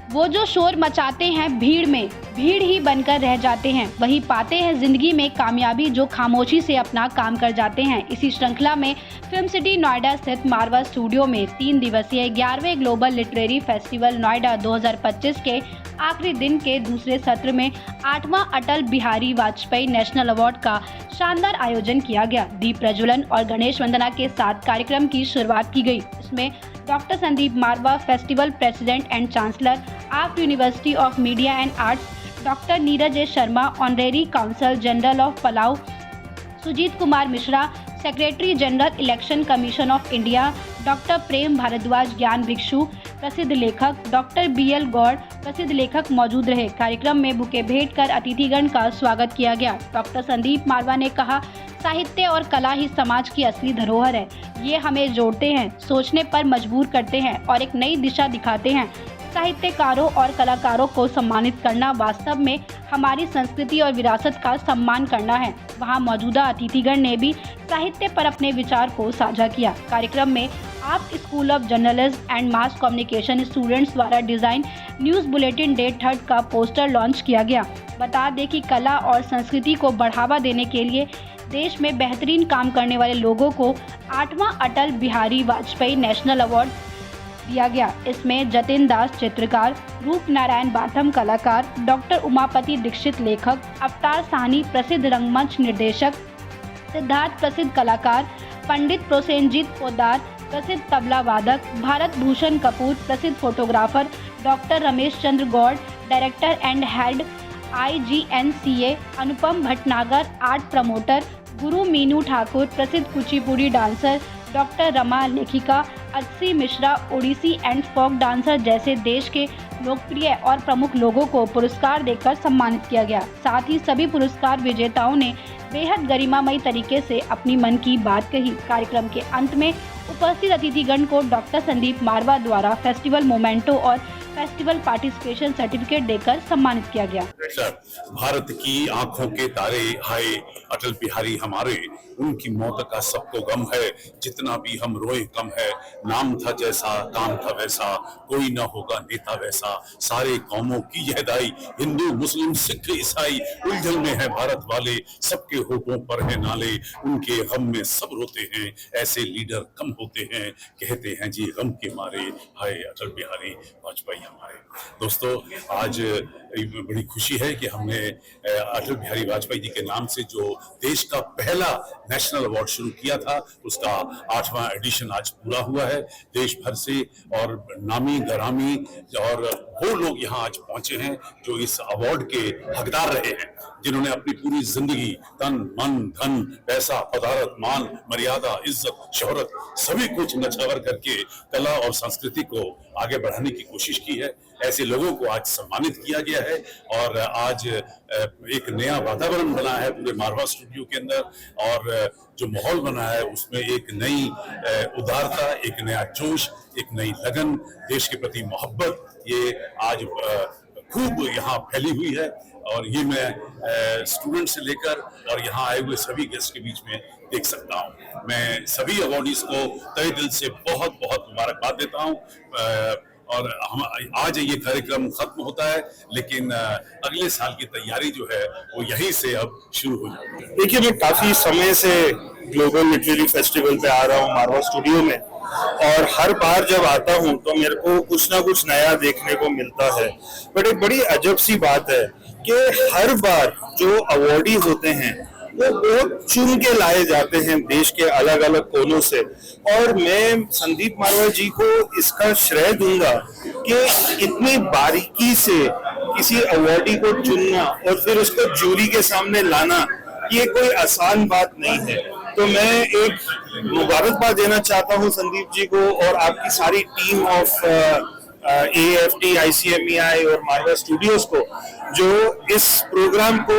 वो जो शोर मचाते हैं भीड़ में, भीड़ ही बनकर रह जाते हैं। वही पाते हैं जिंदगी में कामयाबी जो खामोशी से अपना काम कर जाते हैं। इसी श्रृंखला में फिल्म सिटी नोएडा स्थित मारवा स्टूडियो में 3 दिवसीय 11वें ग्लोबल लिटरेरी फेस्टिवल नोएडा 2025 के आखिरी दिन के दूसरे सत्र में 8वां अटल बिहारी वाजपेयी नेशनल अवार्ड का शानदार आयोजन किया गया। दीप प्रज्वलन और गणेश वंदना के साथ कार्यक्रम की शुरुआत की गई। इसमें doctor Sandeep Marwah, festival president and chancellor, art university of media and arts, doctor Neeraj Sharma, honorary consul general of Palau, Sujit Kumar Mishra, secretary general Election Commission of India, doctor Prem Bhardwaj, Gyan Bhikshu, प्रसिद्ध लेखक, डॉक्टर BL गौड़, प्रसिद्ध लेखक मौजूद रहे। कार्यक्रम में बुके भेंट कर अतिथिगण का स्वागत किया गया। डॉक्टर संदीप मारवा ने कहा, साहित्य और कला ही समाज की असली धरोहर है। ये हमें जोड़ते हैं, सोचने पर मजबूर करते हैं और एक नई दिशा दिखाते हैं। साहित्यकारों और कलाकारों को सम्मानित करना वास्तव में हमारी संस्कृति और विरासत का सम्मान करना है। वहां मौजूदा अतिथिगण ने भी साहित्य पर अपने विचार को साझा किया। कार्यक्रम में आप school of journalism and mass communication students द्वारा डिजाइन न्यूज़ बुलेटिन डेट 3 का पोस्टर लॉन्च किया गया। बता दें कि कला और संस्कृति को बढ़ावा देने के लिए देश में बेहतरीन काम करने वाले लोगों को 8वां अटल बिहारी वाजपेयी नेशनल अवार्ड दिया गया। इसमें जतिन दास चित्रकार, रूप नारायण बाथम कलाकार, डॉक्टर उमापति दीक्षित लेखक, अवतार साहनी प्रसिद्ध रंगमंच निर्देशक, सिद्धार्थ प्रसिद्ध कलाकार, पंडित प्रोसेनजीत पोद्दार प्रसिद्ध तबला वादक, भारत भूषण कपूर प्रसिद्ध photographer, doctor Ramesh Chandra Gaur director and head IGNCA, Anupam Bhatnagar art promoter, Guru Meenu Thakur प्रसिद्ध कुचिपुड़ी डांसर, डॉक्टर रमा लेखिका, Atsi Mishra Odissi and folk dancer जैसे देश के लोकप्रिय और प्रमुख लोगों को पुरस्कार देकर सम्मानित किया गया। साथ ही सभी पुरस्कार विजेताओं ने बेहद गरिमामयी तरीके से अपनी मन की बात कही। कार्यक्रम के अंत में उपस्थित अतिथिगण को डॉक्टर संदीप मारवा द्वारा फेस्टिवल मोमेंटो और फेस्टिवल पार्टिसिपेशन सर्टिफिकेट देकर सम्मानित किया गया। भारत की आंखों के तारे हाय अटल बिहारी हमारे, उनकी मौत का सबको गम है, जितना भी हम रोए कम है। नाम था जैसा काम था वैसा, कोई न होगा नेता वैसा। सारे कौमों की यह दाई, हिंदू मुस्लिम सिख ईसाई, उलझन में है भारत वाले, सबके होठों पर है नाले, उनके गम में सब रोते हैं, ऐसे लीडर कम होते हैं, कहते हैं जी गम के मारे हाय अटल बिहारी वाजपेयी हमारे। दोस्तों, आज बड़ी खुशी है कि हमने अटल बिहारी वाजपेयी जी के नाम से जो देश का पहला नेशनल अवार्ड शुरू किया था, उसका 8वां एडिशन आज पूरा हुआ है। देश भर से और नामी गरामी और वो लोग यहाँ आज पहुंचे हैं जो इस अवार्ड के हकदार रहे हैं, जिन्होंने अपनी पूरी जिंदगी तन मन धन पैसा पदार्थ मान मर्यादा इज्जत शोहरत सभी कुछ नछावर करके कला और संस्कृति को आगे बढ़ाने की कोशिश की है। ऐसे लोगों को आज सम्मानित किया गया है और आज एक नया वातावरण बना है पूरे मारवा स्टूडियो के अंदर, और जो माहौल बना है उसमें एक नई उदारता, एक नया जोश, एक नई लगन, देश के प्रति मोहब्बत, ये आज खूब यहाँ फैली हुई है। और ये मैं स्टूडेंट से लेकर और यहाँ आए हुए सभी गेस्ट के बीच में देख सकता हूँ। मैं सभी अवार्डीज को तहे दिल से बहुत बहुत मुबारकबाद देता हूँ। और हम आज ये कार्यक्रम खत्म होता है, लेकिन अगले साल की तैयारी जो है वो यहीं से अब शुरू हो जाती है। देखिए, मैं काफी समय से ग्लोबल लिटरेरी फेस्टिवल पे आ रहा हूँ मारवा स्टूडियो में, और हर बार जब आता हूँ तो मेरे को कुछ ना कुछ नया देखने को मिलता है। बट एक बड़ी अजब सी बात है कि हर बार जो अवार्डीज होते हैं वो बहुत चुन के लाए जाते हैं देश के अलग अलग कोनों से, और मैं संदीप मारवा जी को इसका श्रेय दूंगा कि इतनी बारीकी से किसी अवार्डी को चुनना और फिर उसको जूरी के सामने लाना, ये कोई आसान बात नहीं है। तो मैं एक मुबारकबाद देना चाहता हूँ संदीप जी को और आपकी सारी टीम ऑफ AFT, ICMEI और मारवा स्टूडियोज को, जो इस प्रोग्राम को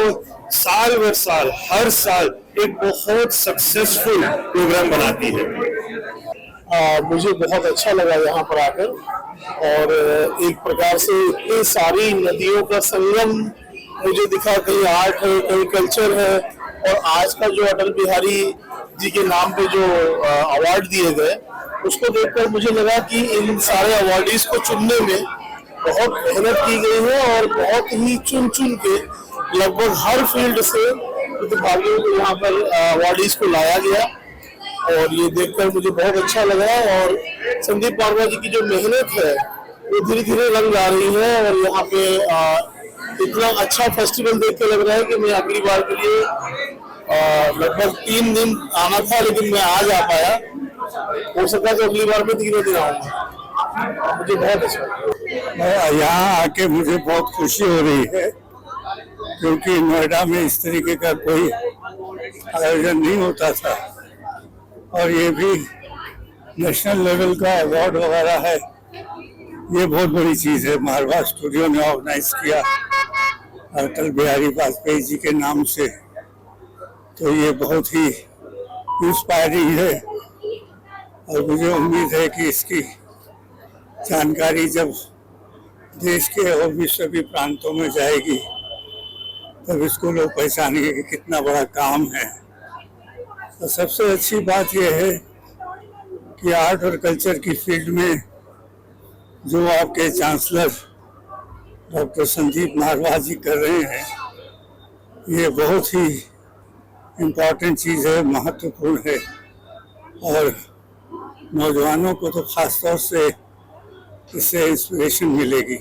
साल वर साल हर साल एक बहुत सक्सेसफुल प्रोग्राम बनाती है। मुझे बहुत अच्छा लगा यहाँ पर आकर, और एक प्रकार से इतनी सारी नदियों का संगम मुझे दिखा, कहीं आर्ट है कहीं कल्चर है, और आज का जो अटल बिहारी जी के नाम पे जो अवार्ड दिए गए उसको देखकर मुझे लगा कि इन सारे अवार्डीज को चुनने में बहुत मेहनत की गई है और बहुत ही चुन चुन के लगभग हर फील्ड से प्रतिभागियों को यहाँ पर अवार्डीज को लाया गया और ये देखकर मुझे बहुत अच्छा लगा। और संदीप मारवा जी की जो मेहनत है वो धीरे धीरे रंग ला रही है और यहाँ पे इतना अच्छा फेस्टिवल देख के लग रहा है कि मैं अगली बार के लिए लगभग 3 दिन आना था, लेकिन मैं आज आ पाया। हो सकता है कि अगली बार में 3 दिन आऊंगा। मुझे बहुत अच्छा लगा। यहाँ आके मुझे बहुत खुशी हो रही है क्योंकि नोएडा में इस तरीके का कोई आयोजन नहीं होता था और ये भी नेशनल लेवल का अवार्ड वगैरह है, ये बहुत बड़ी चीज है। मारवा स्टूडियो ने ऑर्गेनाइज किया अटल बिहारी वाजपेयी जी के नाम से, तो ये बहुत ही इंस्पायरिंग है और मुझे उम्मीद है कि इसकी जानकारी जब देश के और भी सभी प्रांतों में जाएगी तब इसको लोग पहचानेंगे कि कितना बड़ा काम है। तो सबसे अच्छी बात यह है कि आर्ट और कल्चर की फील्ड में जो आपके चांसलर डॉक्टर संदीप मारवा जी कर रहे हैं, ये बहुत ही इम्पोर्टेंट चीज़ है, महत्वपूर्ण है और नौजवानों को तो खास तौर से इससे इंस्पिरेशन मिलेगी।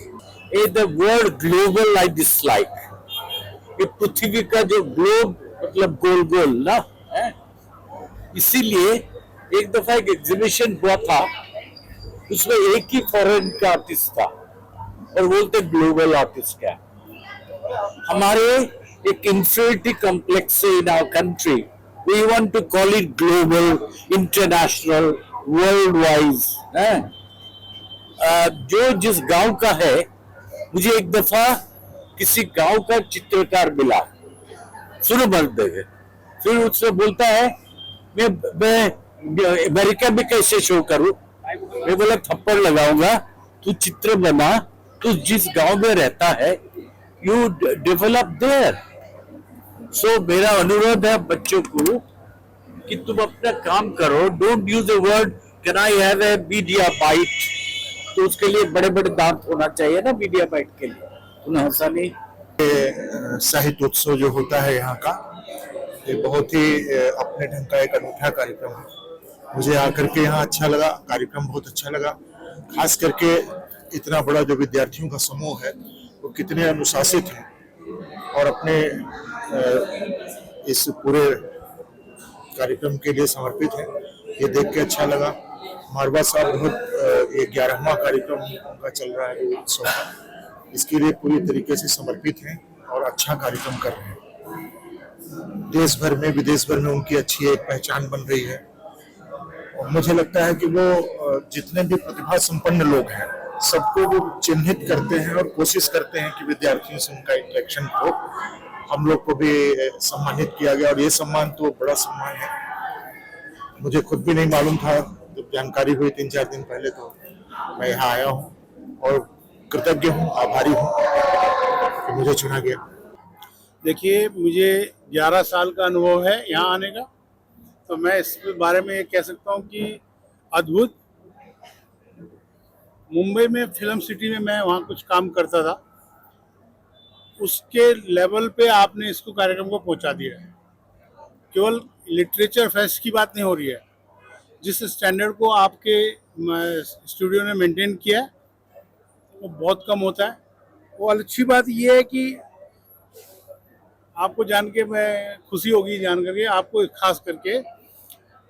The world global like this like, ये पृथ्वी का जो ग्लोब मतलब गोल गोल ना है, इसीलिए एक दफा एक एग्जीबिशन हुआ था, उसमें एक ही फॉरेन का आर्टिस्ट था और बोलते ग्लोबल आर्टिस्ट क्या। हमारे एक इंफीरियरिटी कॉम्प्लेक्स है in our country, we want to call it global, international, world wise है। जो जिस गांव का है, मुझे एक दफा किसी गांव का चित्रकार मिला, शुरू मर्द है, फिर उससे बोलता है मैं अमेरिका में कैसे शो करूं। मैं बोला थप्पड़ लगाऊंगा, तू चित्र बना, तू जिस गांव में रहता है यू डेवलप देयर। सो मेरा अनुरोध है बच्चों को कि तुम अपना काम करो, don't use the word can I have a media bite, तो उसके लिए बड़े बड़े दांत होना चाहिए ना मीडिया बाइट के लिए, उन्हें हंसा नहीं। साहित्य उत्सव जो होता है यहाँ का, ये बहुत ही अपने ढंग का एक अनूठा कार्यक्रम है। मुझे आकर के यहाँ अच्छा लगा, कार्यक्रम बहुत अच्छा लगा, खास करके इतना बड़ा जो विद्यार्थियों का समूह है वो कितने अनुशासित हैं और अपने इस पूरे कार्यक्रम के लिए समर्पित हैं, ये देख के अच्छा लगा। मारवा साहब बहुत ये 11वां कार्यक्रम उनका चल रहा है उत्सव का, इसके लिए पूरी तरीके से समर्पित हैं और अच्छा कार्यक्रम कर रहे हैं। देश भर में विदेश भर में उनकी अच्छी एक पहचान बन रही है और मुझे लगता है कि वो जितने भी प्रतिभा संपन्न लोग हैं सबको वो चिन्हित करते हैं और कोशिश करते हैं कि विद्यार्थियों से उनका इंटरेक्शन हो। हम लोग को भी सम्मानित किया गया और ये सम्मान तो बड़ा सम्मान है, मुझे खुद भी नहीं मालूम था, जब जानकारी हुई 3-4 दिन पहले तो मैं यहाँ आया हूँ और कृतज्ञ हूँ, आभारी हूँ कि मुझे चुना गया। देखिए, मुझे 11 साल का अनुभव है यहाँ आने का, तो मैं इस बारे में ये कह सकता हूँ कि अद्भुत। मुंबई में फिल्म सिटी में मैं वहाँ कुछ काम करता था, उसके लेवल पे आपने इसको कार्यक्रम को पहुँचा दिया है। केवल लिटरेचर फेस्ट की बात नहीं हो रही है, जिस स्टैंडर्ड को आपके स्टूडियो ने मेंटेन किया है वो बहुत कम होता है। वो अच्छी बात ये है कि आपको जान के मैं खुशी होगी जान करके, आपको खास करके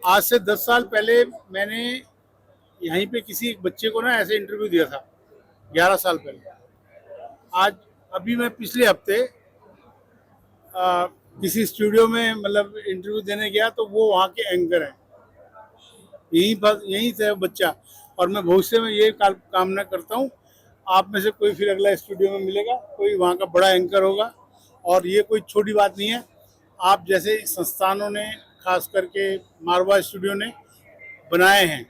आज से 10 साल पहले मैंने यहीं पे किसी एक बच्चे को ना ऐसे इंटरव्यू दिया था, 11 साल पहले। अभी मैं पिछले हफ्ते किसी स्टूडियो में मतलब इंटरव्यू देने गया, तो वो वहाँ के एंकर हैं, यहीं से बच्चा। और मैं भविष्य में ये कामना करता हूँ आप में से कोई फिर अगला स्टूडियो में मिलेगा, कोई वहाँ का बड़ा एंकर होगा। और ये कोई छोटी बात नहीं है, आप जैसे संस्थानों ने खास करके मारवा स्टूडियो ने बनाए हैं,